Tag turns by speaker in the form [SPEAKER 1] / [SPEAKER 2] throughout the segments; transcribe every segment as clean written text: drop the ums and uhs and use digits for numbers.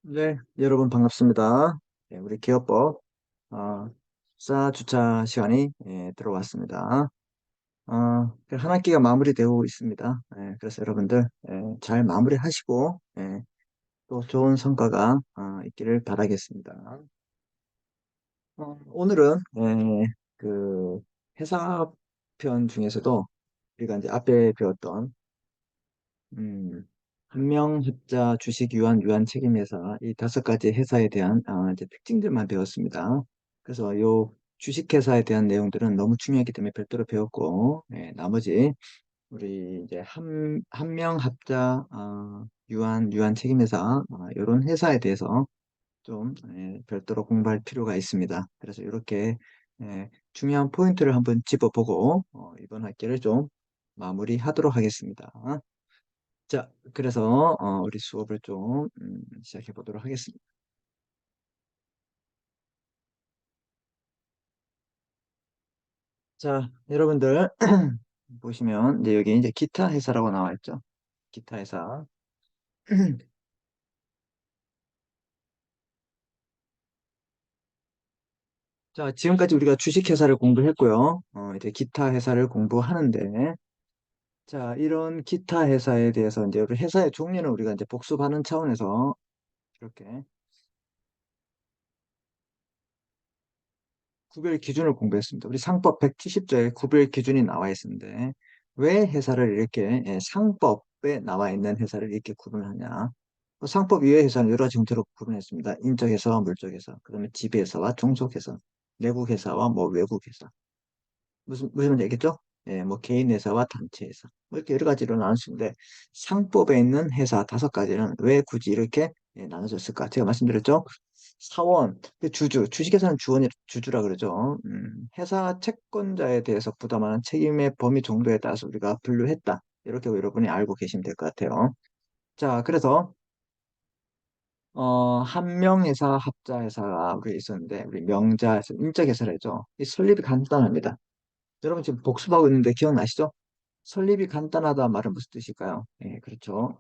[SPEAKER 1] 네, 여러분 반갑습니다. 네, 우리 기업법 어, 사 주차 시간이 들어왔습니다. 한 학기가 마무리되고 있습니다. 그래서 여러분들 잘 마무리하시고 또 좋은 성과가 있기를 바라겠습니다. 오늘은 그 회사편 중에서도 우리가 이제 앞에 배웠던 음, 한명합자, 주식, 유한 책임회사 이 다섯 가지 회사에 대한 이제 특징들만 배웠습니다. 그래서 요 주식회사에 대한 내용들은 너무 중요하기 때문에 별도로 배웠고, 나머지 우리 이제 한명합자, 유한 책임회사 이런 회사에 대해서 좀 별도로 공부할 필요가 있습니다. 그래서 이렇게 중요한 포인트를 한번 짚어보고 이번 학기를 좀 마무리하도록 하겠습니다. 자, 그래서 우리 수업을 좀 시작해 보도록 하겠습니다. 자, 여러분들 보시면 이제 여기 이제 기타 회사라고 나와 있죠. 기타 회사. 자, 지금까지 우리가 주식 회사를 공부했고요. 이제 기타 회사를 공부하는데, 자, 이런 기타 회사에 대해서 이제 우리 회사의 종류는 우리가 이제 복습하는 차원에서 이렇게 구별 기준을 공부했습니다. 우리 상법 170조에 구별 기준이 나와 있는데 왜 회사를 이렇게 상법에 나와 있는 회사를 이렇게 구분하냐? 상법 이외의 회사는 여러 가지 형태로 구분했습니다. 인적 회사와 물적 회사, 그다음에 지배 회사와 종속 회사, 내국 회사와 뭐 외국 회사. 무슨 말인지 알겠죠? 뭐 개인 회사와 단체 회사. 뭐 이렇게 여러 가지로 나눌 수 있는데 상법에 있는 회사 다섯 가지는 왜 굳이 이렇게 나눠졌을까? 제가 말씀드렸죠? 사원, 주식회사는 주주라 그러죠. 회사 채권자에 대해서 부담하는 책임의 범위 정도에 따라서 우리가 분류했다. 이렇게 여러분이 알고 계시면 될 것 같아요. 자, 그래서 한명회사, 합자회사가 우리 있었는데 우리 명자에서 인적회사라죠. 이 설립이 간단합니다. 여러분 지금 복습하고 있는데 기억나시죠? 설립이 간단하다 말은 무슨 뜻일까요? 그렇죠.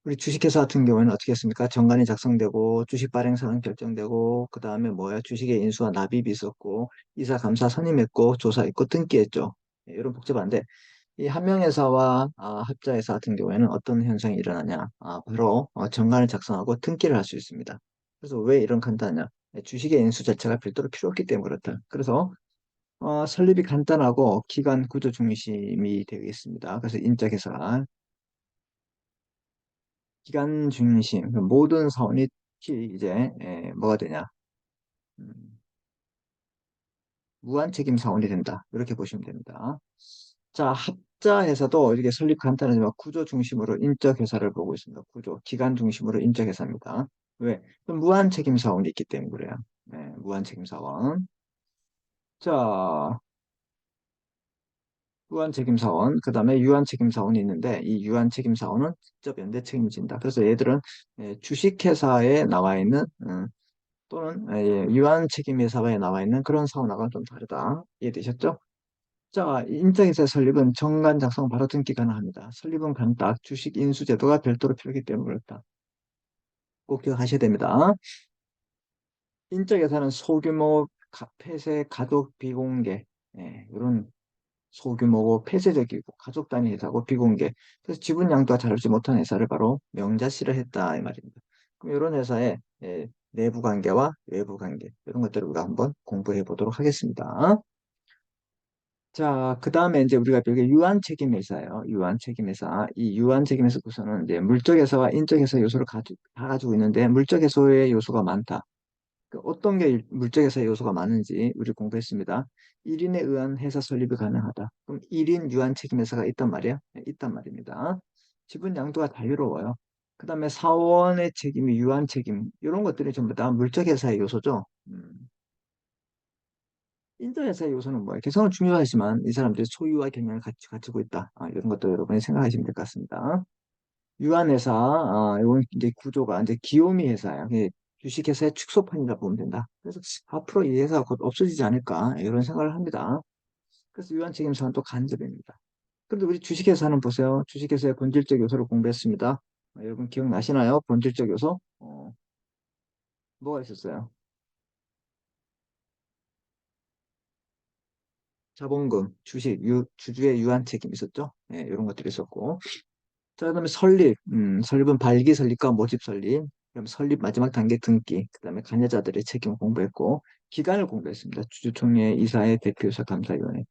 [SPEAKER 1] 우리 주식회사 같은 경우에는 어떻게 했습니까? 정관이 작성되고 주식 발행 사항 결정되고 그 다음에 뭐야? 주식의 인수와 납입이 있었고 이사 감사 선임했고 조사했고 등기했죠. 이런 복잡한데 이 한명회사와 합자회사 같은 경우에는 어떤 현상이 일어나냐? 바로 정관을 작성하고 등기를 할 수 있습니다. 그래서 왜 이런 간단하냐? 주식의 인수 자체가 별도로 필요 없기 때문에 그렇다. 그래서 설립이 간단하고 기관 구조 중심이 되겠습니다. 그래서 인적회사 기간 중심, 그 모든 사원이 특히 이제 뭐가 되냐? 음, 무한 책임 사원이 된다. 이렇게 보시면 됩니다. 자, 합자회사도 이게 설립 간단하지만 구조 중심으로 인적 회사를 보고 있습니다. 구조, 기간 중심으로 인적 회사입니다. 왜? 무한 책임 사원이 있기 때문에 그래요. 무한 책임 사원. 자, 무한 책임 사원, 그 다음에 유한 책임 사원이 있는데 이 유한 책임 사원은 직접 연대 책임을 진다. 그래서 얘들은 주식회사에 나와 있는 또는 유한 책임 회사에 나와 있는 그런 사원하고는 좀 다르다. 이해되셨죠? 자, 인적인세 설립은 정관 작성 바로 등기 가능합니다. 설립은 간단, 주식 인수 제도가 별도로 필요하기 때문에 그렇다. 꼭 기억하셔야 됩니다. 인적예산은 소규모 폐쇄 가족 비공개 이런 소규모고 폐쇄적이고 가족 단위 회사고 비공개. 그래서 지분 양도가 다르지 못한 회사를 바로 명자시를 했다 이 말입니다. 그럼 이런 회사의 내부 관계와 외부 관계 이런 것들을 우리가 한번 공부해 보도록 하겠습니다. 자, 그 다음에 이제 우리가 여기 유한 책임 회사예요. 유한 책임 회사. 이 유한 책임 회사 구성은 이제 물적 회사와 인적 회사 요소를 다 가지고 있는데 물적 회사의 요소가 많다. 그 어떤 게 물적 회사의 요소가 많은지 우리 공부했습니다. 1인에 의한 회사 설립이 가능하다. 그럼 1인 유한 책임 회사가 있단 말이야? 네, 있단 말입니다. 지분 양도가 자유로워요. 그 다음에 사원의 책임이 유한 책임 이런 것들이 전부 다 물적 회사의 요소죠. 인터넷의 요소는 뭐예요? 개성은 중요하지만 이 사람들이 소유와 경영을 같이 가지고 있다. 이런 것도 여러분이 생각하시면 될 것 같습니다. 유한회사, 이건 이제 구조가 이제 기요미 회사야. 주식회사의 축소판이라 보면 된다. 그래서 앞으로 이 회사가 곧 없어지지 않을까 이런 생각을 합니다. 그래서 유한책임사는 또 간접입니다. 그런데 우리 주식회사는 보세요. 주식회사의 본질적 요소를 공부했습니다. 여러분 기억나시나요? 본질적 요소? 뭐가 있었어요? 자본금, 주식, 주주의 유한 책임 있었죠? 예, 이런 것들이 있었고. 자, 그다음에 설립, 설립은 발기 설립과 모집 설립, 그다음에 설립 마지막 단계 등기, 그다음에 관여자들의 책임 공부했고, 기관을 공부했습니다. 주주총회, 이사회, 대표이사, 감사위원회.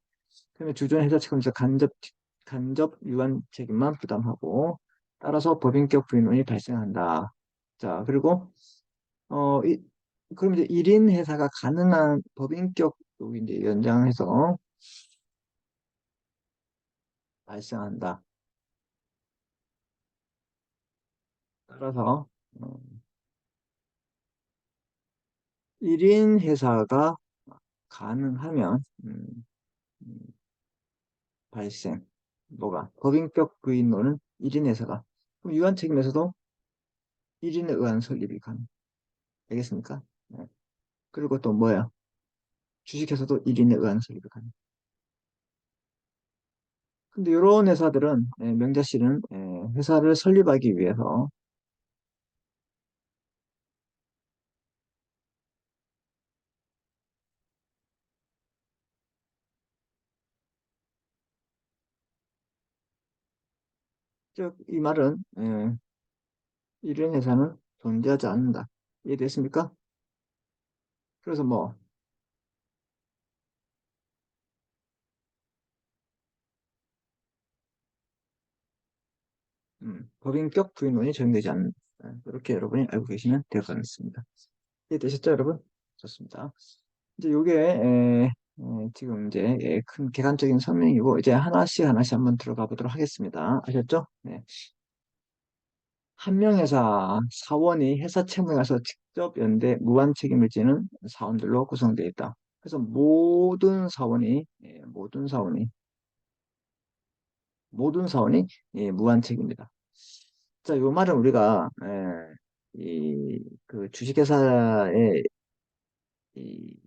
[SPEAKER 1] 그다음에 주주는 회사 책임자 간접 유한 책임만 부담하고, 따라서 법인격 부인론이 발생한다. 자, 그리고 어, 이, 그럼 이제 1인 회사가 가능한 법인격 이제 연장해서 발생한다. 따라서 어, 1인 회사가 가능하면 음, 발생 뭐가 법인격 부인론은 1인 회사가 그럼 유한 책임에서도 1인에 의한 설립이 가능. 알겠습니까? 네. 그리고 또 뭐야? 주식회사도 1인에 의한 설립이 가능. 근데 이런 회사들은 명자 씨는 회사를 설립하기 위해서 즉 이 말은 1인 회사는 존재하지 않는다. 이해됐습니까? 그래서 뭐 법인격 부인론이 적용되지 않는다. 이렇게 여러분이 알고 계시면 될 것 같습니다. 이해되셨죠, 여러분? 좋습니다. 이제 요게 지금 이제 큰 개관적인 설명이고 이제 하나씩 하나씩 한번 들어가 보도록 하겠습니다. 아셨죠? 네. 한 명회사 사원이 회사 채무에 가서 직접 연대 무한 책임을 지는 사원들로 구성되어 있다. 그래서 모든 사원이 무한 책임이다. 자, 요 말은 우리가 그 주식회사의 이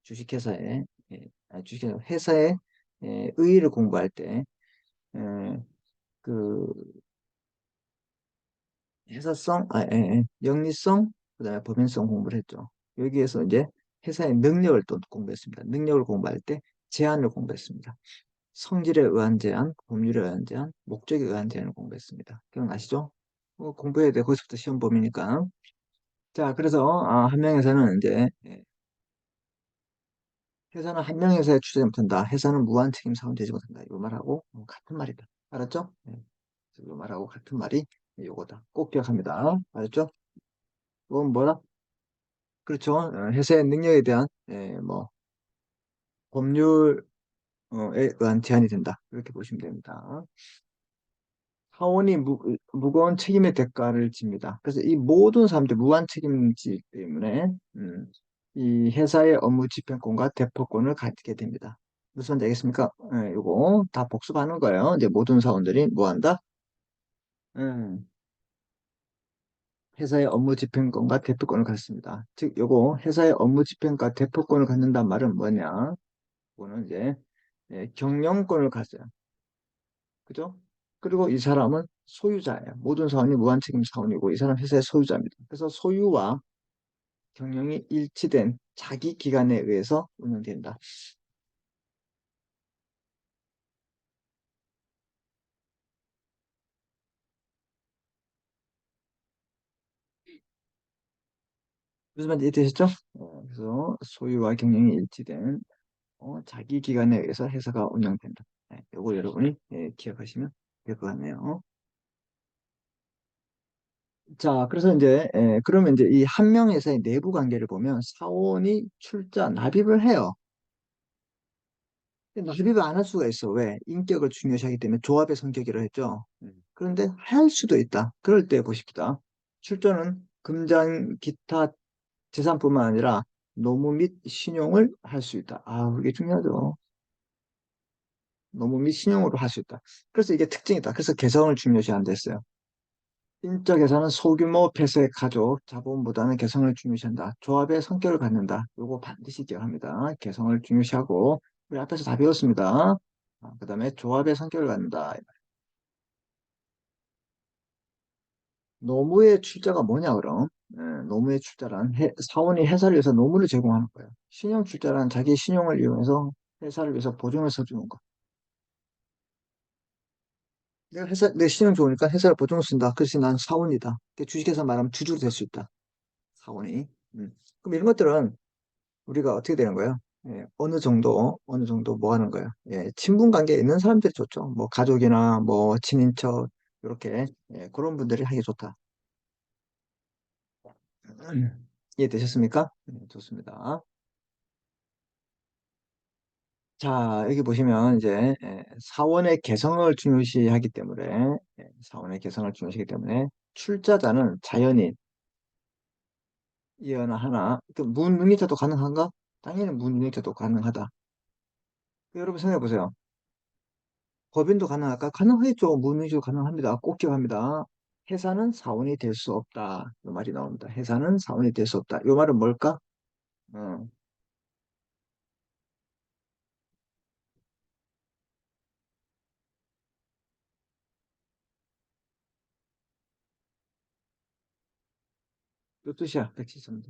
[SPEAKER 1] 주식회사의 주식회사 회사의 의의를 공부할 때 에, 그 회사성, 영리성, 그다음에 법인성 공부를 했죠. 여기에서 이제 회사의 능력을 또 공부했습니다. 능력을 공부할 때 제한을 공부했습니다. 성질에 의한 제한, 법률에 의한 제한, 목적에 의한 제한을 공부했습니다. 기억나시죠? 공부해야 돼. 거기서부터 시험 범위니까. 자, 그래서 한 명에서는 이제 회사는 한 명 회사에 추재지 못한다. 회사는 무한 책임 사원 되지 못한다. 이 말하고 같은 말이다. 알았죠? 네. 이 말하고 같은 말이 요거다. 꼭 기억합니다. 알았죠? 그건 뭐라? 그렇죠. 회사의 능력에 대한 뭐 법률에 의한 제한이 된다. 이렇게 보시면 됩니다. 사원이 무거운 책임의 대가를 집니다. 그래서 이 모든 사람들이 무한 책임지기 때문에 이 회사의 업무 집행권과 대표권을 갖게 됩니다. 무슨 말인지 알겠습니까? 이거 다 복습하는 거예요. 이제 모든 사원들이 뭐 한다? 음, 회사의 업무 집행권과 대표권을 갖습니다. 즉, 요거 회사의 업무 집행과 대표권을 갖는다는 말은 뭐냐? 이거는 이제 경영권을 갖어요. 그죠? 그리고 이 사람은 소유자예요. 모든 사원이 무한책임 사원이고 이 사람 회사의 소유자입니다. 그래서 소유와 경영이 일치된 자기 기관에 의해서 운영된다. 무슨 말인지 이해되셨죠? 그래서 소유와 경영이 일치된 자기 기관에 의해서 회사가 운영된다. 네, 요거 여러분이 기억하시면 될 것 같네요. 자, 그래서 이제 그러면 이제 이 한 명 회사의 내부 관계를 보면 사원이 출자 납입을 해요. 납입을 안 할 수가 있어. 왜? 인격을 중요시하기 때문에 조합의 성격이라 했죠. 그런데 할 수도 있다. 그럴 때 보십시다. 출전은 금전, 기타 재산뿐만 아니라 노무 및 신용을 할 수 있다. 이게 중요하죠. 노무 및 신용으로 할 수 있다. 그래서 이게 특징이다. 그래서 개성을 중요시한다 했어요. 인적 회사는 소규모 폐쇄 가족, 자본보다는 개성을 중요시한다. 조합의 성격을 갖는다. 요거 반드시 기억합니다. 개성을 중요시하고 우리 앞에서 다 배웠습니다. 그다음에 조합의 성격을 갖는다. 노무의 출자가 뭐냐, 그럼? 노무의 출자란 사원이 회사를 위해서 노무를 제공하는 거예요. 신용 출자란 자기 신용을 이용해서 회사를 위해서 보증을 서주는 거. 내 신용 좋으니까 회사를 보증을 쓴다. 그래서 난 사원이다. 주식회사 말하면 주주로 될 수 있다. 사원이. 그럼 이런 것들은 우리가 어떻게 되는 거예요? 어느 정도 뭐 하는 거예요? 친분 관계에 있는 사람들이 좋죠. 뭐 가족이나 뭐 친인척, 이렇게, 그런 분들이 하기 좋다. 이해되셨습니까? 좋습니다. 자, 여기 보시면 이제 사원의 개성을 중요시하기 때문에, 사원의 개성을 중요시하기 때문에 출자자는 자연인, 이어나 하나, 그 무능력자도 가능한가? 당연히 무능력자도 가능하다. 여러분 생각해 보세요. 법인도 가능할까? 가능하겠죠. 무능력자도 가능합니다. 꼭 기억합니다. 회사는 사원이 될 수 없다. 이 말이 나옵니다. 회사는 사원이 될 수 없다. 이 말은 뭘까? 어, 이 뜻이야. 170.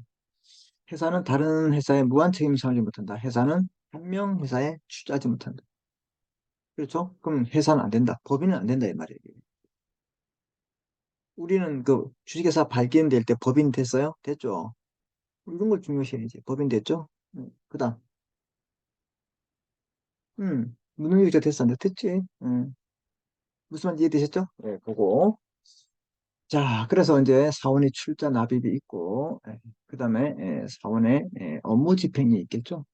[SPEAKER 1] 회사는 다른 회사에 무한 책임을 지지 못한다. 회사는 한 명 회사에 취하지 못한다. 그렇죠? 그럼 회사는 안 된다. 법인은 안 된다 이 말이에요. 우리는 그 주식회사 발견될 때 법인 됐어요? 됐죠? 이런 걸 중요시해야지. 법인 됐죠? 그다음, 무능력자 됐어? 안 됐지? 무슨 말인지 이해되셨죠? 네, 그거. 자, 그래서 이제 사원이 출자 납입이 있고, 그다음에 사원의 업무 집행이 있겠죠?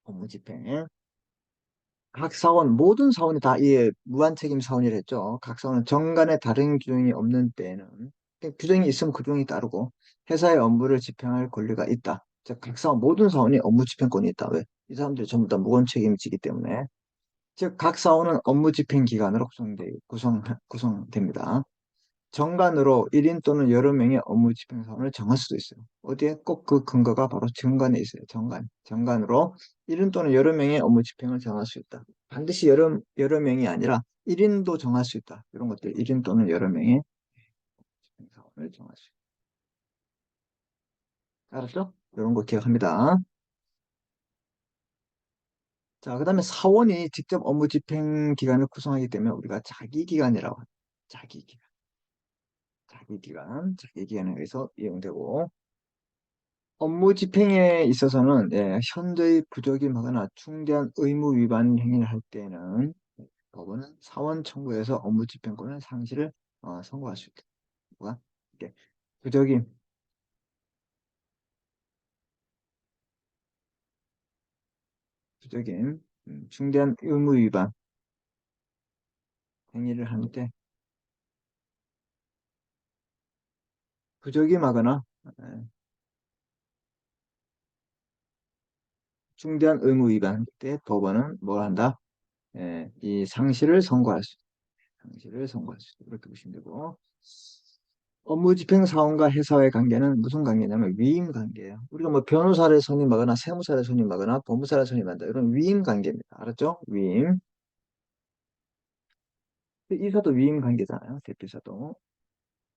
[SPEAKER 1] 업무 집행. 각 사원, 모든 사원이 다 이에 무한책임 사원이라 했죠. 각 사원은 정관에 다른 규정이 없는 때에는 규정이 있으면 그 규정이 따르고 회사의 업무를 집행할 권리가 있다. 즉, 각 사원, 모든 사원이 업무 집행권이 있다. 왜? 이 사람들이 전부 다 무건 책임지기 때문에. 즉, 각 사원은 업무 집행 기관으로 구성됩니다. 정관으로 1인 또는 여러 명의 업무 집행 사원을 정할 수도 있어요. 어디에 꼭 그 근거가 바로 정관에 있어요. 정관. 정관으로 1인 또는 여러 명의 업무 집행을 정할 수 있다. 반드시 여러 명이 아니라 1인도 정할 수 있다. 이런 것들 1인 또는 여러 명의 집행 사원을 정할 수 있다. 알았죠? 이런 거 기억합니다. 자, 그다음에 사원이 직접 업무 집행 기관을 구성하기 때문에 우리가 자기기관이라고 합니다. 자기기관. 자기기관에 의해서 이용되고 업무 집행에 있어서는 현저히 부적임하거나 중대한 의무 위반 행위를 할 때는 법원은 사원 청구에서 업무 집행권을 상실을 선고할 수 있다. 뭐가? 이렇게 부적임, 중대한 의무 위반 행위를 하는데 부적임하거나 에, 중대한 의무 위반 때 법원은 뭘 한다? 이 상실을 선고할 수 있다. 상실을 선고할 수 있다. 이렇게 보시면 되고 업무집행사원과 회사의 관계는 무슨 관계냐면 위임 관계예요. 우리가 뭐 변호사를 선임하거나 세무사를 선임하거나 법무사를 선임한다. 이런 위임 관계입니다. 알았죠? 위임. 이사도 위임 관계잖아요. 대표이사도.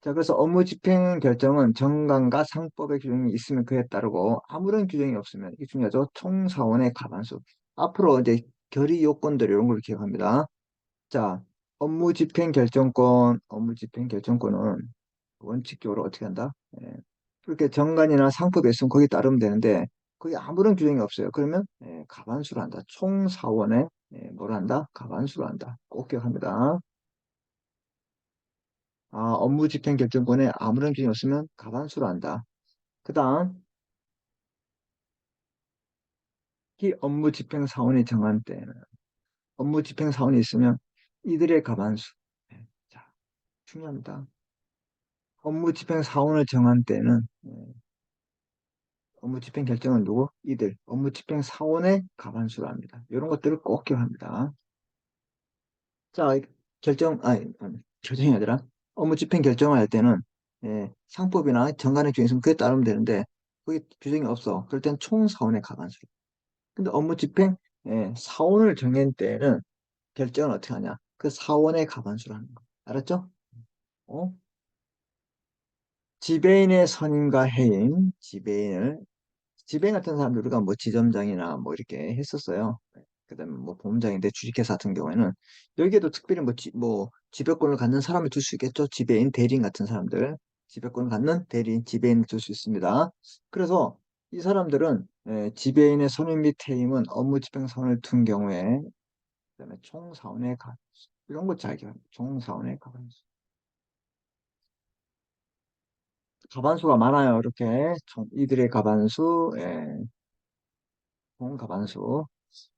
[SPEAKER 1] 자, 그래서 업무집행 결정은 정관과 상법의 규정이 있으면 그에 따르고 아무런 규정이 없으면 이게 중요하죠. 총사원의 과반수. 앞으로 이제 결의 요건들 이런 걸 기억합니다. 자, 업무 집행 결정권은 원칙적으로 어떻게 한다? 그렇게 정관이나 상법에 있으면 거기 따르면 되는데 거기 아무런 규정이 없어요. 그러면 가반수로 한다. 총 사원에 뭘 한다? 가반수로 한다. 꼭 기억합니다. 업무 집행 결정권에 아무런 규정이 없으면 가반수로 한다. 그 다음, 이 업무 집행 사원이 정한 때에는 업무 집행 사원이 있으면 이들의 가반수. 자, 중요합니다. 업무 집행 사원을 정한 때는 업무 집행 결정은 누구? 이들. 업무 집행 사원의 가반수로 합니다. 이런 것들을 꼭 기억합니다. 자, 결정이 아니라 업무 집행 결정을 할 때는 상법이나 정관의 규정이 있으면 그에 따르면 되는데 그게 규정이 없어. 그럴 땐 총사원의 가반수로. 근데 업무 집행 사원을 정할 때는 결정은 어떻게 하냐? 그 사원의 가반수로 하는 거. 알았죠? 어? 지배인의 선임과 해임, 지배인 같은 사람들 우리가 뭐 지점장이나 뭐 이렇게 했었어요. 그다음에 뭐 보험장인데 주식회사 같은 경우에는 여기에도 특별히 뭐 지배권을 갖는 사람을 둘 수 있겠죠. 지배인, 대리인 같은 사람들. 지배권을 갖는 대리인, 지배인을 둘 수 있습니다. 그래서 이 사람들은 지배인의 선임 및 해임은 업무 집행사원을 둔 경우에 그다음에 총사원의 이런 거 잘 기억. 총사원의 가반수. 가반수가 많아요. 이렇게 이들의 가반수, 총 가반수.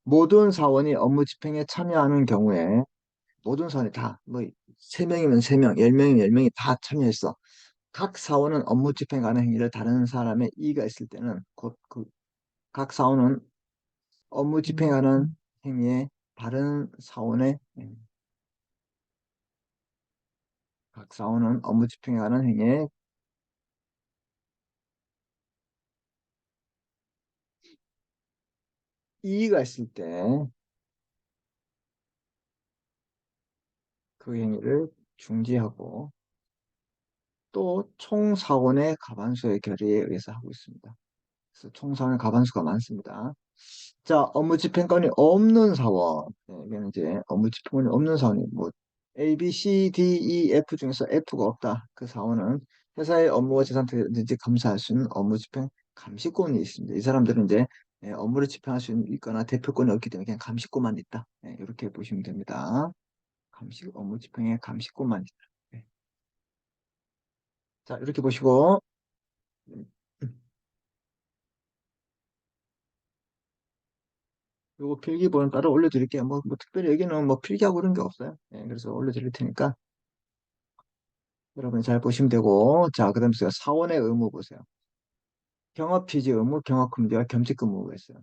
[SPEAKER 1] 모든 사원이 업무 집행에 참여하는 경우에 모든 사원이 다, 뭐, 3명이면 3명, 10명이면 10명이 다 참여했어. 각 사원은 업무 집행하는 행위를 다른 사람의 이의가 있을 때는 곧 각 사원은 업무 집행하는 행위에 다른 사원의 각 사원은 업무 집행하는 행위에 이의가 있을 때 그 행위를 중지하고 또 총사원의 가반수의 결의에 의해서 하고 있습니다. 그래서 총사원의 가반수가 많습니다. 자, 업무 집행권이 없는 사원. 네, 이게는 이제 업무 집행권이 없는 사원이 뭐 A, B, C, D, E, F 중에서 F가 없다. 그 사원은 회사의 업무와 재산을 감사할 수 있는 업무 집행 감시권이 있습니다. 이 사람들은 이제 업무를 집행할 수 있거나 대표권이 없기 때문에 그냥 감시권만 있다. 이렇게 보시면 됩니다. 업무 집행에 감시권만 있다. 네. 자, 이렇게 보시고 음, 요거 필기본은 따로 올려드릴게요. 뭐 특별히 여기는 뭐 필기하고 그런 게 없어요. 그래서 올려드릴 테니까 여러분이 잘 보시면 되고, 자, 그 다음에 사원의 의무 보세요. 경업피지 의무, 경업금지와 겸직근무가 있어요.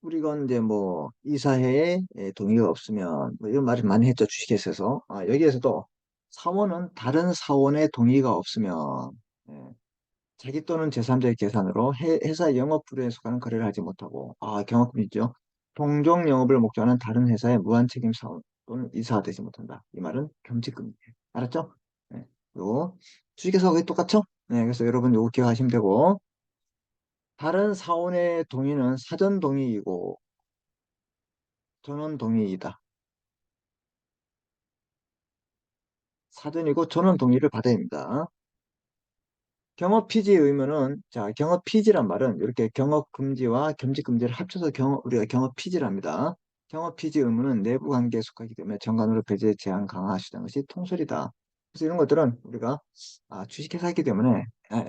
[SPEAKER 1] 우리가 이제 뭐 이사회에 동의가 없으면 뭐 이런 말을 많이 했죠. 주식회사에서. 여기에서도 사원은 다른 사원의 동의가 없으면 예, 자기 또는 제3자의 계산으로 회사 영업부에 속하는 거래를 하지 못하고 경업금지죠. 동종 영업을 목적하는 다른 회사의 무한 책임 사원 또는 이사가 되지 못한다. 이 말은 겸직금지예요. 알았죠? 네. 요거 주식회사 거의 똑같죠? 네, 그래서 여러분 요거 기억하시면 되고 다른 사원의 동의는 사전 동의이고 전원 동의이다. 사전이고 전원 동의를 받아야 합니다. 경업 피지의 의무는 경업 피지란 말은 이렇게 경업 금지와 겸직 금지를 합쳐서 우리가 경업 피지랍니다. 경업 피지 의무는 내부 관계에 속하기 때문에 정관으로 배제 제한 강화할 수 있는 것이 통설이다. 그래서 이런 것들은 우리가 주식회사이기 때문에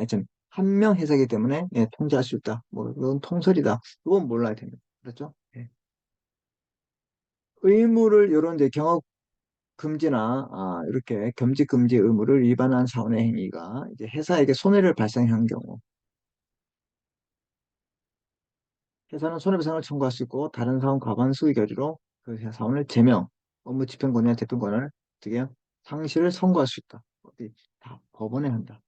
[SPEAKER 1] 좀 한명 회사이기 때문에 통제할 수 있다. 뭐 이건 통설이다. 이건 몰라야 됩니다. 그렇죠? 예. 의무를 이런 이제 경업 금지나 이렇게 겸직 금지 의무를 위반한 사원의 행위가 이제 회사에게 손해를 발생한 경우 회사는 손해배상을 청구할 수 있고 다른 사원 과반수의 결의로 그 사원을 제명, 업무 집행권이나 대표권을 어떻게 상실을 선고할 수 있다. 어디 다 법원에 한다.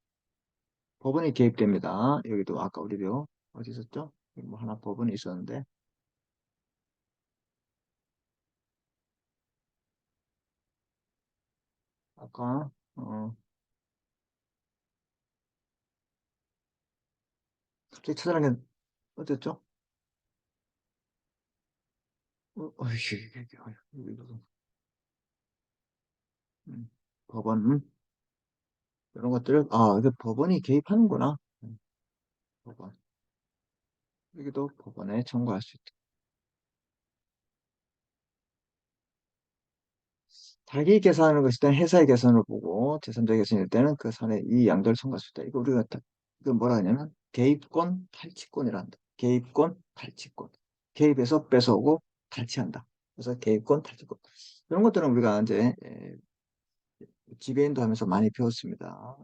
[SPEAKER 1] 법원이 개입됩니다. 여기도 아까 우리도 어디 있었죠? 뭐 하나 법원이 있었는데 아까 갑자기 찾아나는 게 어땠죠? 여기도 법원 이런 것들을 이게 법원이 개입하는구나. 법원 여기도 법원에 청구할 수 있다. 자기 계산을 했을 때는 회사의 계산을 보고 제3자 계산일 때는 그 선의 이 양도를 청구할 수 있다. 이거 우리가 이거 뭐라 하냐면 개입권 탈취권이란다. 개입권 탈취권. 개입해서 뺏어오고 탈취한다. 그래서 개입권 탈취권. 이런 것들은 우리가 이제 지배인도 하면서 많이 배웠습니다.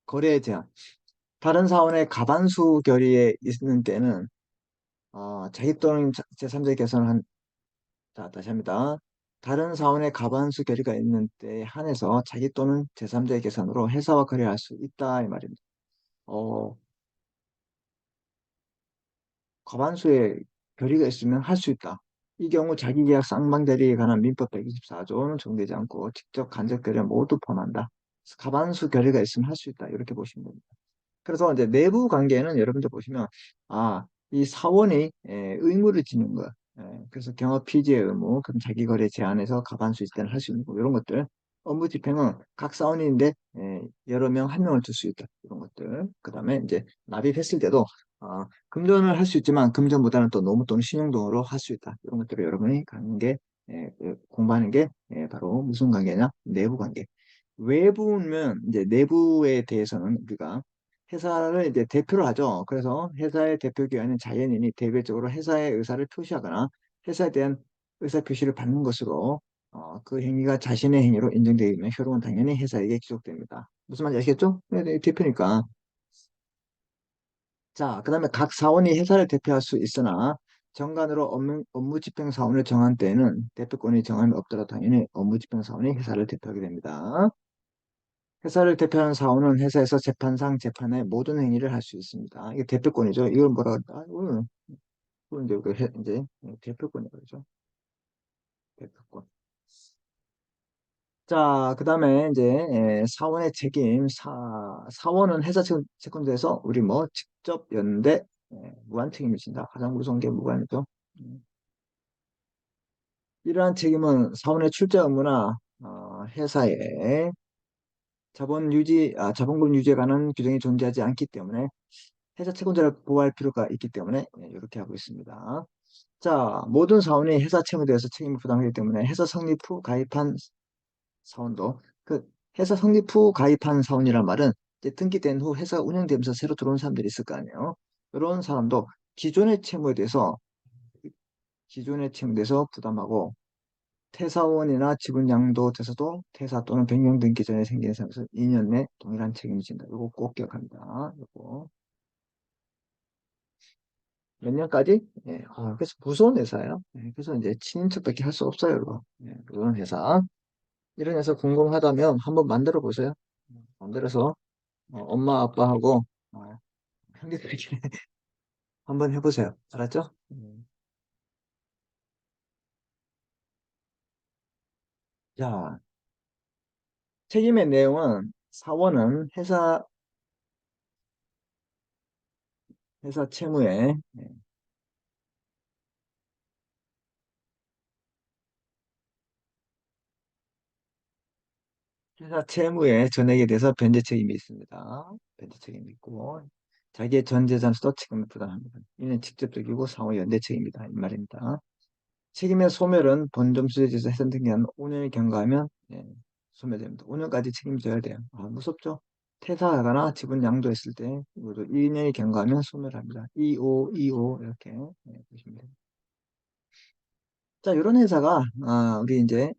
[SPEAKER 1] 거래에 제한. 다른 사원의 가반수 결의에 있는 때는 자기 또는 제3자의 계산을 자, 다시 합니다. 다른 사원의 가반수 결의가 있는 때에 한해서 자기 또는 제3자의 계산으로 회사와 거래할 수 있다 이 말입니다. 어, 과반수의 결의가 있으면 할 수 있다. 이 경우 자기계약 쌍방대리에 관한 민법 124조는 적용되지 않고 직접 간접 결의 모두 포함한다. 과반수 결의가 있으면 할 수 있다. 이렇게 보시면 됩니다. 그래서 이제 내부 관계는 여러분들 보시면 이 사원이 의무를 지는 거. 그래서 경업 피지의 의무, 그럼 자기 거래 제한에서 가반수 있을 때는 할 수 있는 거 이런 것들. 업무 집행은 각 사원인데 여러 명 한 명을 둘 수 있다 이런 것들. 그다음에 이제 납입했을 때도 금전을 할 수 있지만 금전보다는 또 노무 또는 신용등으로 할 수 있다 이런 것들을 여러분이 가는 게 공부하는 게 바로 무슨 관계냐? 내부 관계. 외부면 이제 내부에 대해서는 우리가 회사를 이제 대표로 하죠. 그래서 회사의 대표 기관인 자연인이 대외적으로 회사의 의사를 표시하거나 회사에 대한 의사 표시를 받는 것으로 그 행위가 자신의 행위로 인정되면 효력은 당연히 회사에게 기속됩니다. 무슨 말인지 아시겠죠? 네, 네, 대표니까. 자, 그다음에 각 사원이 회사를 대표할 수 있으나 정관으로 업무 집행 사원을 정한 때에는 대표권이 정함이 없더라도 당연히 업무 집행 사원이 회사를 대표하게 됩니다. 회사를 대표하는 사원은 회사에서 재판상 재판의 모든 행위를 할 수 있습니다. 이게 대표권이죠. 이걸 뭐라 그럴까? 이건 이제 이제 대표권이라고 그러죠. 대표권. 자, 그다음에 이제 사원의 책임. 사원은 회사 채권자에서 우리 뭐 직접 연대 무한 책임을 진다. 가장 무서운 게 무관이죠. 음. 이러한 책임은 사원의 출자 의무나 회사의 자본금 유지에 관한 규정이 존재하지 않기 때문에 회사 채권자를 보호할 필요가 있기 때문에 이렇게 하고 있습니다. 자, 모든 사원이 회사 채무에 대해서 책임을 부담하기 때문에 회사 성립 후 가입한 사원도 회사 성립 후 가입한 사원이란 말은 이제 등기된 후 회사가 운영되면서 새로 들어온 사람들이 있을 거 아니에요. 이런 사람도 기존의 채무에 대해서 부담하고 퇴사원이나 지분 양도돼서도 퇴사 또는 변경 등기 전에 생긴 사람에서 2년 내 동일한 책임을 진다. 이거 꼭 기억합니다. 이거 몇 년까지? 그래서 무서운 회사예요. 그래서 이제 친인척밖에 할 수 없어요, 이거. 그런 회사. 이런 회사 궁금하다면 한번 만들어 보세요. 만들어서 엄마 아빠하고 형제들끼리 한번 해보세요. 알았죠? 자, 책임의 내용은 사원은 회사 채무에 회사 채무의 전액에 대해서 변제 책임이 있습니다. 변제 책임이 있고 자기의 전 재산에서도 책임을 부담합니다. 이는 직접적이고 상호 연대 책임이다. 이 말입니다. 책임의 소멸은 본점 수재지에서 해산 등기한 5년이 경과하면 소멸됩니다. 5년까지 책임져야 돼요. 무섭죠? 퇴사하거나 지분 양도했을 때 이것도 2년이 경과하면 소멸합니다. 2525 이렇게 보시면 됩니다. 자, 이런 회사가 우리 이제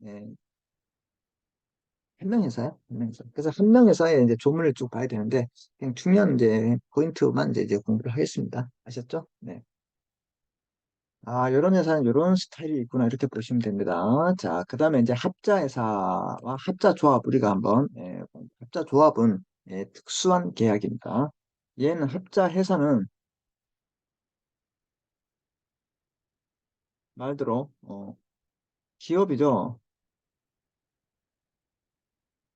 [SPEAKER 1] 한 명 회사야, 한 명 회사. 그래서 한 명 회사에 이제 조문을 쭉 봐야 되는데 그냥 중요한 이제 포인트만 이제 공부를 하겠습니다. 아셨죠? 네. 이런 회사는 이런 스타일이 있구나 이렇게 보시면 됩니다. 자, 그 다음에 이제 합자 회사와 합자 조합 우리가 한번 합자 조합은 특수한 계약입니다. 얘는 합자 회사는 말대로 기업이죠.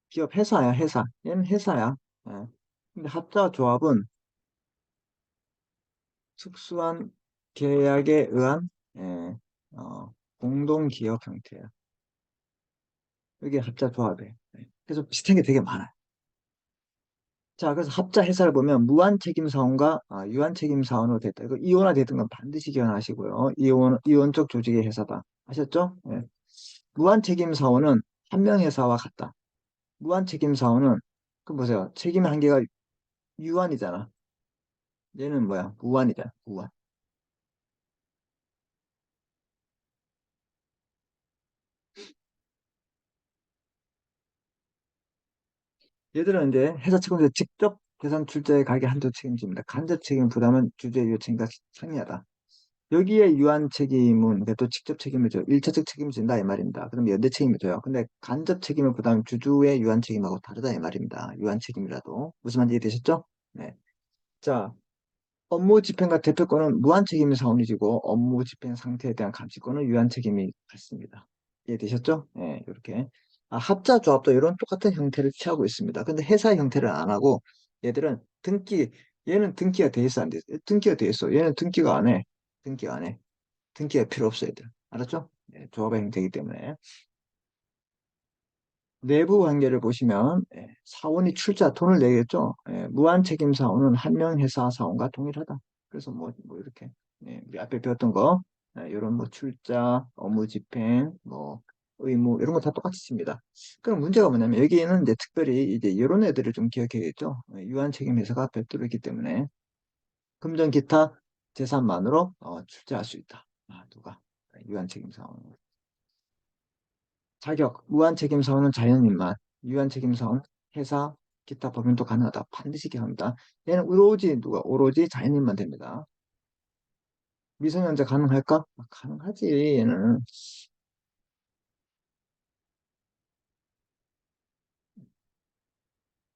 [SPEAKER 1] 기업 회사야 회사. 얘는 회사야. 예. 근데 합자 조합은 특수한 계약에 의한 공동 기업 형태야. 이게 합자 조합이에요. 그래서 비슷한 게 되게 많아요. 자, 그래서 합자 회사를 보면 무한 책임 사원과 유한 책임 사원으로 됐다. 이거 이원화 되던 건 반드시 기억하시고요. 이원적 조직의 회사다. 아셨죠? 예. 무한 책임 사원은 한 명 회사와 같다. 무한 책임 사원은 그 보세요. 책임의 한계가 유한이잖아. 얘는 뭐야? 무한이잖아. 무한. 얘들은 이제 회사 책임자 직접 계산 출자에 가게 한도 책임집니다. 간접 책임 부담은 주주의 요청과 상이하다. 여기에 유한 책임은 또 직접 책임을 져요. 일차적 책임을 진다 이 말입니다. 그럼 연대 책임을 져요. 근데 간접 책임을 부담 주주의 유한 책임하고 다르다 이 말입니다. 유한 책임이라도 무슨 말인지 이해되셨죠? 네. 자, 업무 집행과 대표권은 무한 책임의 사원이지고 업무 집행 상태에 대한 감시권은 유한 책임이 같습니다. 이해되셨죠? 네, 이렇게. 합자 조합도 이런 똑같은 형태를 취하고 있습니다. 근데 회사 형태를 안 하고 얘들은 얘는 등기가 돼 있어 안 돼? 있어? 등기가 돼 있어. 얘는 등기가 안 해. 등기가 안 해. 등기가 필요 없어 얘들. 알았죠? 예, 조합의 형태이기 때문에. 내부 관계를 보시면 사원이 출자 돈을 내겠죠. 무한 책임 사원은 한 명 회사 사원과 동일하다. 그래서 뭐 이렇게 우리 앞에 배웠던 거 이런 뭐 출자, 업무 집행, 뭐 의무 이런 거 다 똑같이 씁니다. 그럼 문제가 뭐냐면 여기에는 이제 특별히 이제 이런 애들을 좀 기억해야겠죠. 유한 책임 회사가 별도로 있기 때문에 금전 기타 재산만으로 출자할 수 있다. 누가 유한 책임 사원. 자격, 무한책임 사원은 자연인만, 유한책임 사원은 회사, 기타 법인도 가능하다. 반드시 기합니다. 얘는 오로지 자연인만 됩니다. 미성년자 가능할까? 가능하지, 얘는.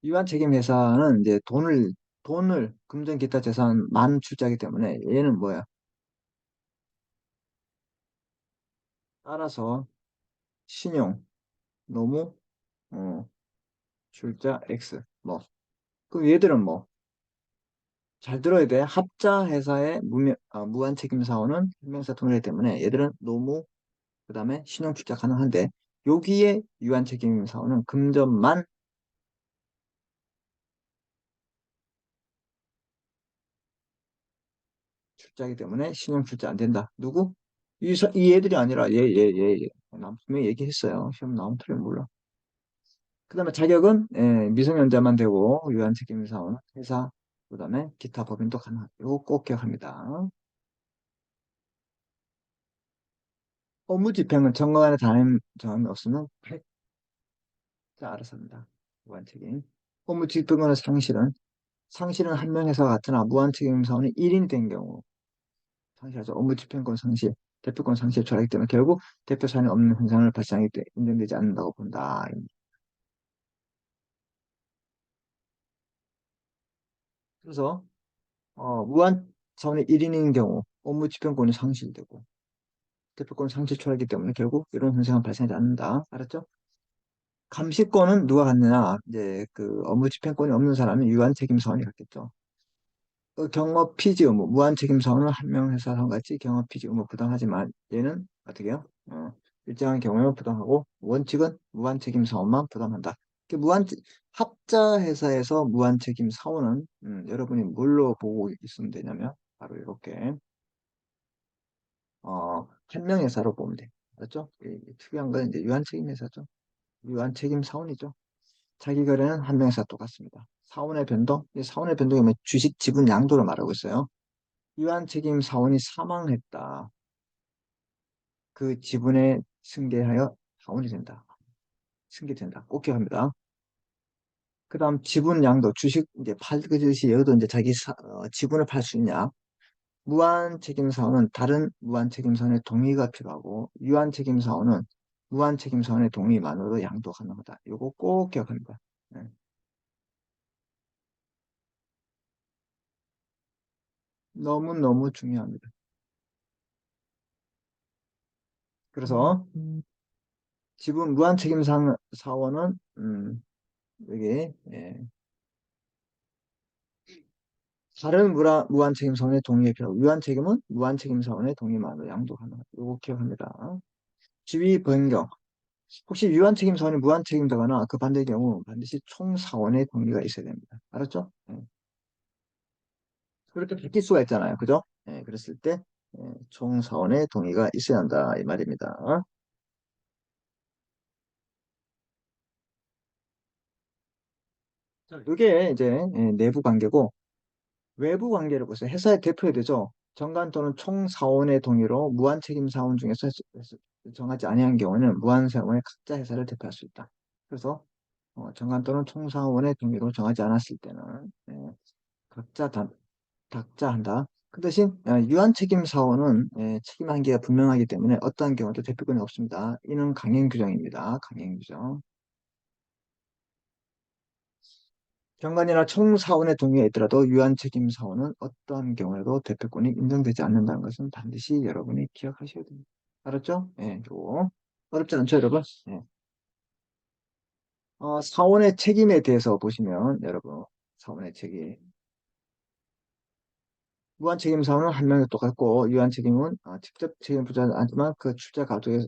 [SPEAKER 1] 유한책임 회사는 이제 돈을, 금전 기타 재산만 출자하기 때문에 얘는 뭐야? 따라서 신용, 노무, 어, 출자, X. 그럼 얘들은 잘 들어야 돼. 합자 회사의 무한 책임 사원은 현명사 통일이기 때문에 얘들은 노무, 그 다음에 신용 출자 가능한데 여기에 유한 책임 사원은 금전만 출자하기 때문에 신용 출자 안 된다. 누구? 이 애들이 아니라 얘. 난 분명히 얘기했어요. 시험 나오면 틀리면 몰라. 그 다음에 자격은 미성년자만 되고 유한 책임 사원은 회사, 그 다음에 기타 법인도 가능하다. 이거 꼭 기억합니다. 업무 집행은 정관에 담임 정함이 없으면 자, 알아서 합니다. 무한책임. 업무집행권의 상실은 한 명 회사가 같으나 무한책임 사원이 1인이 된 경우 상실하죠. 업무집행권 상실, 대표권 상실 처하기 때문에 결국 대표 사안이 없는 현상을 발생하기 때문에 인정되지 않는다고 본다. 그래서 무한 사원이 1인인 경우 업무집행권이 상실되고 대표권 상실 처하기 때문에 결국 이런 현상은 발생하지 않는다. 알았죠? 감시권은 누가 갖느냐? 이제 그 업무집행권이 없는 사람이 유한책임 사원이 갖겠죠. 경업 피지 의무, 무한 책임 사원은 한 명 회사랑 같이 경업 피지 의무 부당하지만 얘는 어떻게 해요? 일정한 경우에만 부당하고 원칙은 무한 책임 사원만 부담한다. 그 합자 회사에서 무한 책임 사원은 여러분이 뭘로 보고 있으면 되냐면 바로 이렇게 한 명 회사로 보면 돼. 알았죠? 이 특이한 건 이제 유한 책임 회사죠. 유한 책임 사원이죠. 자기 거래는 한 명 회사 똑같습니다. 사원의 변동, 이 사원의 변동이 뭐 주식 지분 양도를 말하고 있어요. 유한 책임 사원이 사망했다. 그 지분에 승계하여 사원이 된다. 승계된다. 꼭 기억합니다. 그 다음 지분 양도, 주식 이제 팔듯이 여기도 이제 지분을 팔 수 있냐. 무한 책임 사원은 다른 무한 책임 사원의 동의가 필요하고, 유한 책임 사원은 무한 책임 사원의 동의만으로 양도 가능하다. 이거 꼭 기억합니다. 네. 너무너무 중요합니다. 그래서 지분 무한 책임 사원은 여기 다른 무한 책임 사원의 동의에 필요하고 유한 책임은 무한 책임 사원의 동의만으로 양도 가능하다. 이거 기억합니다. 지위 변경. 혹시 유한 책임 사원이 무한 책임자거나 그 반대의 경우 반드시 총 사원의 동의가 있어야 됩니다. 알았죠? 그렇게 바뀔 수가 있잖아요. 그죠? 그랬을 때 총 사원의 동의가 있어야 한다. 이 말입니다. 자, 이게 이제 내부 관계고 외부 관계를 보세요. 회사의 대표야 되죠. 정관 또는 총사원의 동의로 무한책임 사원 중에서 정하지 아니한 경우는 무한사원의 각자 회사를 대표할 수 있다. 그래서 정관 또는 총사원의 동의로 정하지 않았을 때는 각자 각자 한다. 그 대신 유한책임 사원은 책임 한계가 분명하기 때문에 어떠한 경우도 대표권이 없습니다. 이는 강행 규정입니다. 강행 규정. 경관이나 총사원의 동의가 있더라도 유한책임 사원은 어떠한 경우에도 대표권이 인정되지 않는다는 것은 반드시 여러분이 기억하셔야 됩니다. 알았죠? 예, 요거. 어렵지 않죠, 여러분? 예. 사원의 책임에 대해서 보시면 여러분 사원의 책임 무한 책임 사원은 한 명이 똑같고 유한 책임은 직접 책임 부담하지만 그 출자 가족에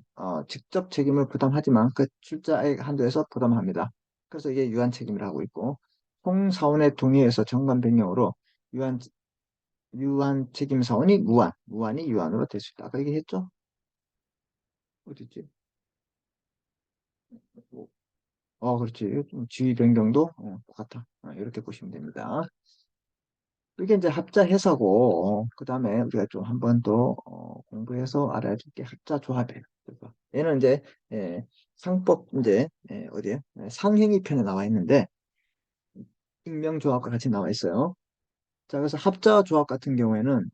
[SPEAKER 1] 직접 책임을 부담하지만 그 출자액 한도에서 부담합니다. 그래서 이게 유한 책임을 하고 있고 총 사원의 동의에서 정관 변경으로 유한 유한 책임 사원이 무한이 유한으로 될 수 있다. 아까 얘기했죠? 어딨지? 그렇지. 좀 지위 변경도 똑같아. 이렇게 보시면 됩니다. 이게 이제 합자해서고, 그 다음에 우리가 좀 한 번 더 공부해서 알아야 될 게 합자조합이에요. 그래서 얘는 이제 상법 이제 어디에 상행위 편에 나와 있는데 익명조합과 같이 나와 있어요. 자, 그래서 합자조합 같은 경우에는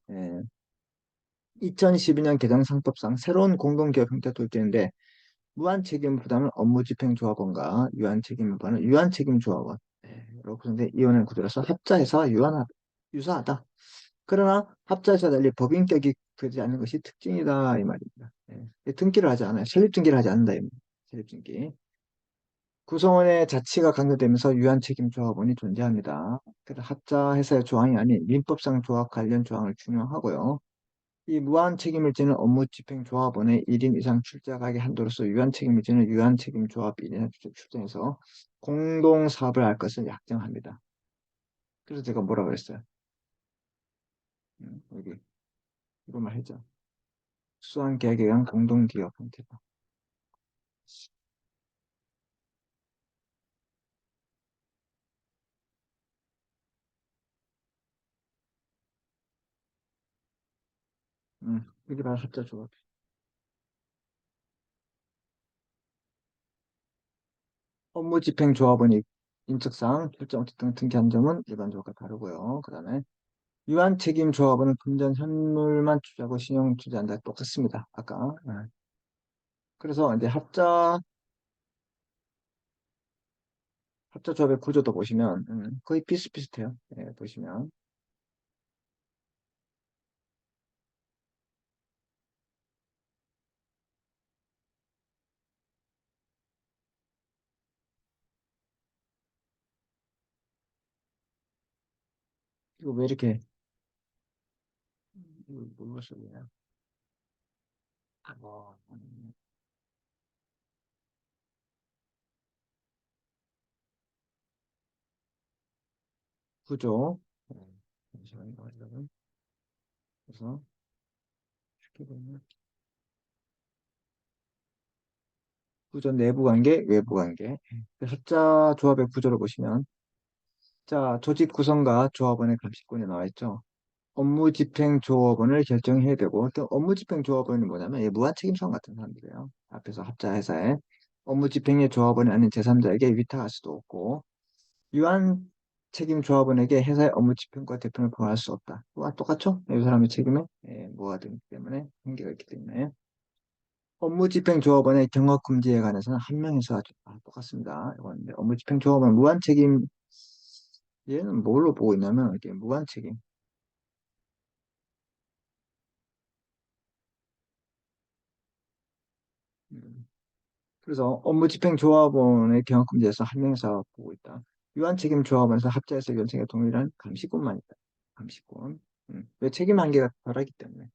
[SPEAKER 1] 2012년 개정상법상 새로운 공동기업 형태 도입되는데 무한책임 부담은 업무집행조합원과 유한책임부는 유한책임조합원. 이렇게 근데 이혼의 구조라서 합자해서 유사하다. 그러나 합자에서 달리 법인격이 되지 않는 것이 특징이다 이 말입니다. 등기를 하지 않아요. 설립등기를 하지 않는다 이 말입니다. 설립등기. 구성원의 자치가 강조되면서 유한책임조합원이 존재합니다. 그래서 합자해서의 조항이 아닌 민법상 조합 관련 조항을 준용하고요. 이 무한 책임을 지는 업무집행조합원의 1인 이상 출자가액의 한도로서 유한 책임을 지는 유한책임조합 1인 이상 출전해서 공동사업을 할 것을 약정합니다. 그래서 제가 뭐라 그랬어요? 여기 이거 말했죠. 수한 계약에 의한 공동기업 형태다. 이게 바로 합자조합. 업무집행조합원이 인적사항, 결정 등 등기한 점은 일반 조합과 다르고요. 그 다음에 유한책임조합원은 금전 현물만 투자하고 신용 투자한다. 똑같습니다. 아까. 그래서 이제 합자조합의 구조도 보시면 거의 비슷비슷해요. 보시면 이거 왜 이렇게 이거 뭘로 써있냐? 구조. 잠시만요. 여러분. 그래서 쉽게 보면 구조 내부 관계, 외부 관계. 합자조합의 구조를 보시면 자 조직 구성과 조합원의 감시권이 나와 있죠. 업무집행조합원을 결정해야 되고 또 업무집행조합원이 뭐냐면 무한책임성 같은 사람들이에요. 앞에서 합자회사에 업무집행의 조합원이 아닌 제3자에게 위탁할 수도 없고 유한 책임 조합원에게 회사의 업무 집행과 대표를 포함할 수 없다. 와, 똑같죠? 이 사람의 책임에 뭐가 되기 때문에 한계가 있기 때문에 업무 집행 조합원의 경업 금지에 관해서는 한 명에서 똑같습니다. 이건 이제 업무 집행 조합원 무한 책임 얘는 뭘로 보고 있냐면 이렇게 무한 책임. 음. 그래서 업무 집행 조합원의 경업 금지에서 한 명에서 보고 있다. 유한 책임 조합원에서 합자해서 연체가 동일한 감시권만 있다. 감시권. 왜 책임 한계가 덜하기 때문에.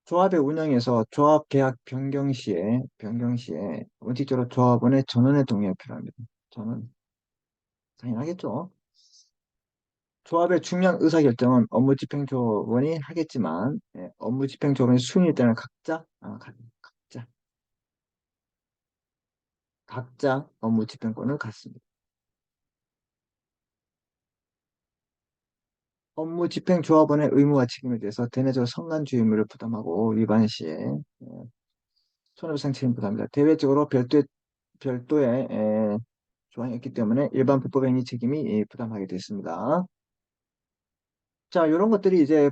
[SPEAKER 1] 조합의 운영에서 조합 계약 변경 시에 원칙적으로 조합원의 전원의 동의가 필요합니다. 전원 당연하겠죠. 조합의 중요한 의사결정은 업무집행조합원이 하겠지만 업무집행조합원이 순위일 때는 각자 업무집행권을 갖습니다. 업무집행조합원의 의무와 책임에 대해서 대내적으로 선관주 의무를 부담하고 위반 시에 손해배상 책임 부담합니다. 대외적으로 별도의 조항이 있기 때문에 일반 불법 행위 책임이 부담하게 됐습니다. 자, 이런 것들이 이제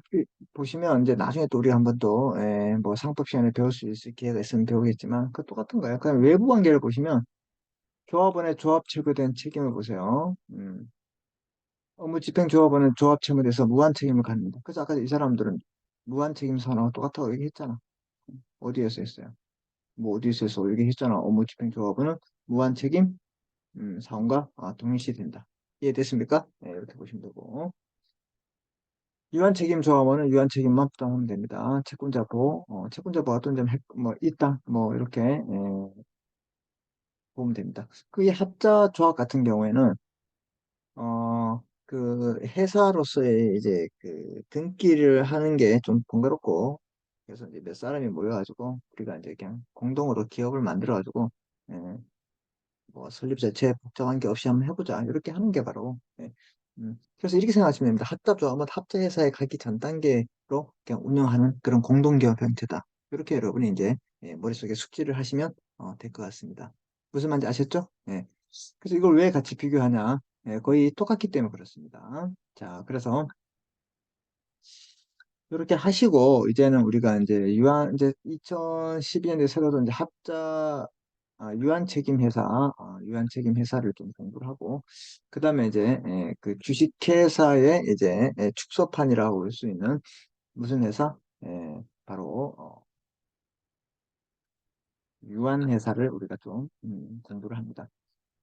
[SPEAKER 1] 보시면 이제 나중에 또 우리 한번 또 뭐 상법 시간에 배울 수 있을 기회가 있으면 배우겠지만 그 똑같은 거예요. 그냥 외부 관계를 보시면 조합원의 조합 체결된 책임을 보세요. 업무 집행 조합원은 조합 채무에서 무한 책임을 갖는다. 그래서 아까 이 사람들은 무한 책임 선언하고 똑같다고 얘기했잖아. 어디에서 했어요? 뭐 어디에서 했어? 얘기했잖아. 업무 집행 조합원은 무한 책임 사원과 동일시된다. 이해됐습니까? 네, 이렇게 보시면 되고. 유한책임조합원은 유한책임만 부담하면 됩니다. 채권자보, 채권자보가 어떤 점, 뭐, 있다, 뭐, 이렇게, 보면 됩니다. 그 이 합자 조합 같은 경우에는, 그 회사로서의 이제 그 등기를 하는 게 좀 번거롭고, 그래서 이제 몇 사람이 모여가지고, 우리가 이제 그냥 공동으로 기업을 만들어가지고, 예, 뭐 설립 자체에 복잡한 게 없이 한번 해보자. 이렇게 하는 게 바로, 그래서 이렇게 생각하시면 됩니다. 합작조합은 합자회사에 가기 전 단계로 그냥 운영하는 그런 공동기업 형태다. 이렇게 여러분이 이제 머릿속에 숙지를 하시면 될 것 같습니다. 무슨 말인지 아셨죠? 예. 그래서 이걸 왜 같이 비교하냐? 거의 똑같기 때문에 그렇습니다. 자, 그래서 이렇게 하시고 이제는 우리가 이제 2012년에 새로 이제 유한 책임 회사, 유한 책임 회사를 좀 공부를 하고 그다음에 이제 그 주식회사의 이제 축소판이라고 볼 수 있는 무슨 회사? 바로 유한 회사를 우리가 좀 공부를 합니다.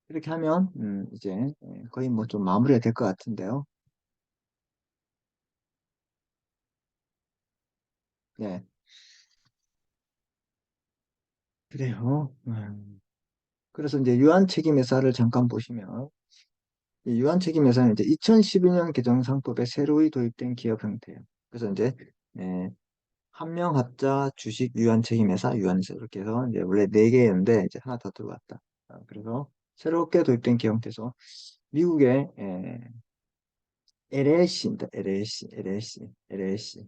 [SPEAKER 1] 이렇게 하면 이제 거의 뭐 좀 마무리가 될 것 같은데요. 네, 그래요. 그래서 이제 유한책임회사를 잠깐 보시면 이 유한책임회사는 이제 2012년 개정상법에 새로이 도입된 기업 형태예요. 그래서 이제 예, 한명합자 주식 유한책임회사 유한회사 이렇게 해서 이제 원래 네 개였는데 이제 하나 더 들어갔다. 그래서 새롭게 도입된 기업 형태에서 미국의 LLC입니다. LLC, LLC, LLC.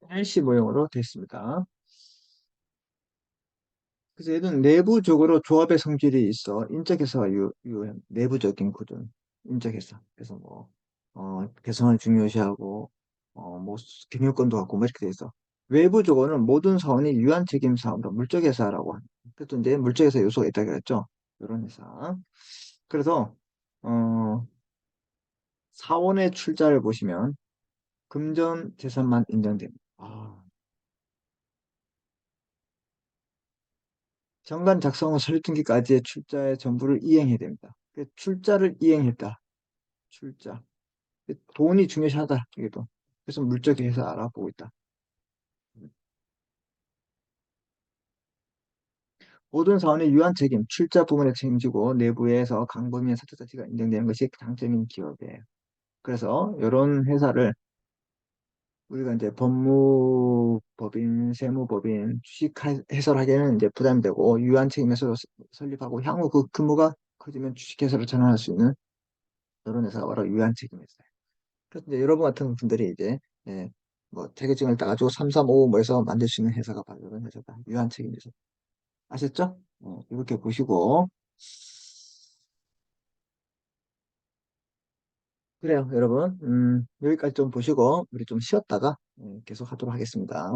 [SPEAKER 1] LLC 모형으로 됐습니다. 그래서 얘는 내부적으로 조합의 성질이 있어. 인적회사가 내부적인 구조. 인적회사. 그래서 뭐, 개성을 중요시하고, 뭐, 경영권도 갖고, 뭐 이렇게 돼 있어. 외부적으로는 모든 사원이 유한 책임 사원으로 물적회사라고 합니다. 그래서 이제 물적회사 요소가 있다 그랬죠. 이런 회사. 그래서, 어, 사원의 출자를 보시면, 금전 재산만 인정됩니다. 정관 작성 후 설립 등기까지의 출자의 전부를 이행해야 됩니다. 그 출자를 이행했다. 출자. 돈이 중요시하다. 이게도. 그래서 물적에서 알아보고 있다. 모든 사원의 유한 책임, 출자 부분에 책임지고 내부에서 강범위한 사적 자치가 인정되는 것이 장점인 기업이에요. 그래서 이런 회사를 우리가 이제 법무법인, 세무법인, 주식 해설하기에는 이제 부담이 되고 유한 책임 회사로 설립하고 향후 그 규모가 커지면 주식 회사로 전환할 수 있는 이런 회사가 바로 유한 책임 회사예요. 그래서 이제 여러분 같은 분들이 이제 뭐 자격증을 따가지고 335 뭐 해서 만들 수 있는 회사가 바로 이런 회사다. 유한 책임 회사. 아셨죠? 이렇게 보시고 그래요, 여러분. 여기까지 좀 보시고 우리 좀 쉬었다가 계속 하도록 하겠습니다.